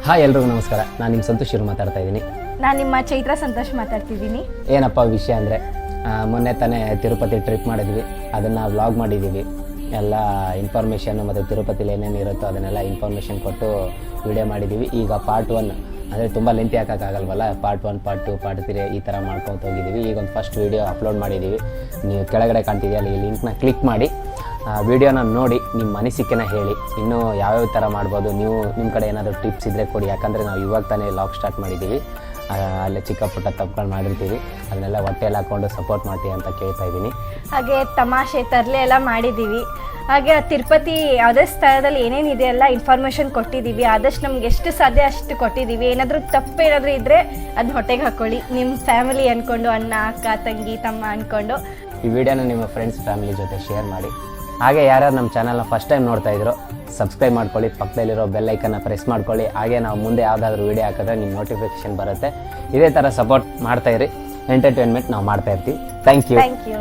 Hi ಎಲ್ರಿಗೂ ನಮಸ್ಕಾರ. ನಾನು ನಿಮ್ಮ ಸಂತೋಷ್ ಇರು ಮಾತಾಡ್ತಾ ಇದ್ದೀನಿ. ನಾನು ನಿಮ್ಮ ಚೈತ್ರ ಸಂತೋಷ್ ಮಾತಾಡ್ತಿದ್ದೀನಿ. ಏನಪ್ಪ ವಿಷಯ ಅಂದರೆ, ಮೊನ್ನೆ ತಾನೇ ತಿರುಪತಿ ಟ್ರಿಪ್ ಮಾಡಿದ್ವಿ. ಅದನ್ನು ವ್ಲಾಗ್ ಮಾಡಿದ್ದೀವಿ. ಎಲ್ಲ ಇನ್ಫಾರ್ಮೇಷನ್ನು ಮತ್ತು ತಿರುಪತಿಲಿ ಏನೇನು ಇರುತ್ತೋ ಅದನ್ನೆಲ್ಲ ಇನ್ಫಾರ್ಮೇಷನ್ ಕೊಟ್ಟು ವಿಡಿಯೋ ಮಾಡಿದ್ದೀವಿ. ಈಗ ಪಾರ್ಟ್ 1 ಅಂದರೆ ತುಂಬ ಲೆಂತಿ ಹಾಕೋಕ್ಕಾಗಲ್ವಲ್ಲ, ಪಾರ್ಟ್ 1 ಪಾರ್ಟ್ 2 ಪಾರ್ಟ್ 3 ಈ ಥರ ಮಾಡ್ಕೊತ ಹೋಗಿದ್ದೀವಿ. ಈಗ ಒಂದು ಫಸ್ಟ್ ವೀಡಿಯೋ ಅಪ್ಲೋಡ್ ಮಾಡಿದ್ದೀವಿ. ನೀವು ಕೆಳಗಡೆ ಕಾಣ್ತಿದೆಯಲ್ಲ ಈ ಲಿಂಕ್ನ ಕ್ಲಿಕ್ ಮಾಡಿ ವಿಡಿಯೋನ ನೋಡಿ ನಿಮ್ಮ ಅನಿಸಿಕೆನ ಹೇಳಿ. ಇನ್ನೂ ಯಾವ್ಯಾವ ಥರ ಮಾಡ್ಬೋದು, ನೀವು ನಿಮ್ಮ ಕಡೆ ಏನಾದರೂ ಟಿಪ್ಸ್ ಇದ್ದರೆ ಕೊಡಿ. ಯಾಕಂದರೆ ನಾವು ಇವಾಗ ತಾನೇ ಲಾಗ್ ಸ್ಟಾರ್ಟ್ ಮಾಡಿದ್ದೀವಿ. ಅಲ್ಲೇ ಚಿಕ್ಕ ಪುಟ್ಟ ತಪ್ಪುಗಳು ಮಾಡಿರ್ತೀವಿ, ಅದನ್ನೆಲ್ಲ ಹೊಟ್ಟೆಯಲ್ಲಿ ಹಾಕ್ಕೊಂಡು ಸಪೋರ್ಟ್ ಮಾಡ್ತೀವಿ ಅಂತ ಕೇಳ್ತಾ ಇದ್ದೀನಿ. ಹಾಗೆ ತಮಾಷೆ ತರಲೆ ಎಲ್ಲ ಮಾಡಿದ್ದೀವಿ. ಹಾಗೆ ತಿರುಪತಿ ಯಾವುದೇ ಸ್ಥಳದಲ್ಲಿ ಏನೇನಿದೆ ಎಲ್ಲ ಇನ್ಫಾರ್ಮೇಷನ್ ಕೊಟ್ಟಿದ್ದೀವಿ. ಆದಷ್ಟು ನಮ್ಗೆ ಎಷ್ಟು ಸಾಧ್ಯ ಅಷ್ಟು ಕೊಟ್ಟಿದ್ದೀವಿ. ಏನಾದರೂ ತಪ್ಪೇನಾದರೂ ಇದ್ದರೆ ಅದನ್ನ ಹೊಟ್ಟೆಗೆ ಹಾಕ್ಕೊಳ್ಳಿ. ನಿಮ್ಮ ಫ್ಯಾಮಿಲಿ ಅಂದ್ಕೊಂಡು, ಅಣ್ಣ ಅಕ್ಕ ತಂಗಿ ತಮ್ಮ ಅಂದ್ಕೊಂಡು ಈ ವಿಡಿಯೋನ ನಿಮ್ಮ ಫ್ರೆಂಡ್ಸ್ ಫ್ಯಾಮಿಲಿ ಜೊತೆ ಶೇರ್ ಮಾಡಿ. ಹಾಗೆ ಯಾರ್ಯಾರು ನಮ್ಮ ಚಾನಲ್ನ ಫಸ್ಟ್ ಟೈಮ್ ನೋಡ್ತಾ ಇದ್ರು ಸಬ್ಸ್ಕ್ರೈಬ್ ಮಾಡ್ಕೊಳ್ಳಿ, ಪಕ್ಕದಲ್ಲಿರೋ ಬೆಲ್ ಐಕನ್ನ ಪ್ರೆಸ್ ಮಾಡ್ಕೊಳ್ಳಿ. ಹಾಗೆ ನಾವು ಮುಂದೆ ಯಾವುದಾದ್ರೂ ವೀಡಿಯೋ ಹಾಕಿದ್ರೆ ನಿಮ್ಮ ನೋಟಿಫಿಕೇಶನ್ ಬರುತ್ತೆ. ಇದೇ ಥರ ಸಪೋರ್ಟ್ ಮಾಡ್ತಾಯಿರಿ. ಎಂಟರ್ಟೈನ್ಮೆಂಟ್ ನಾವು ಮಾಡ್ತಾ ಇರ್ತೀವಿ. Thank you.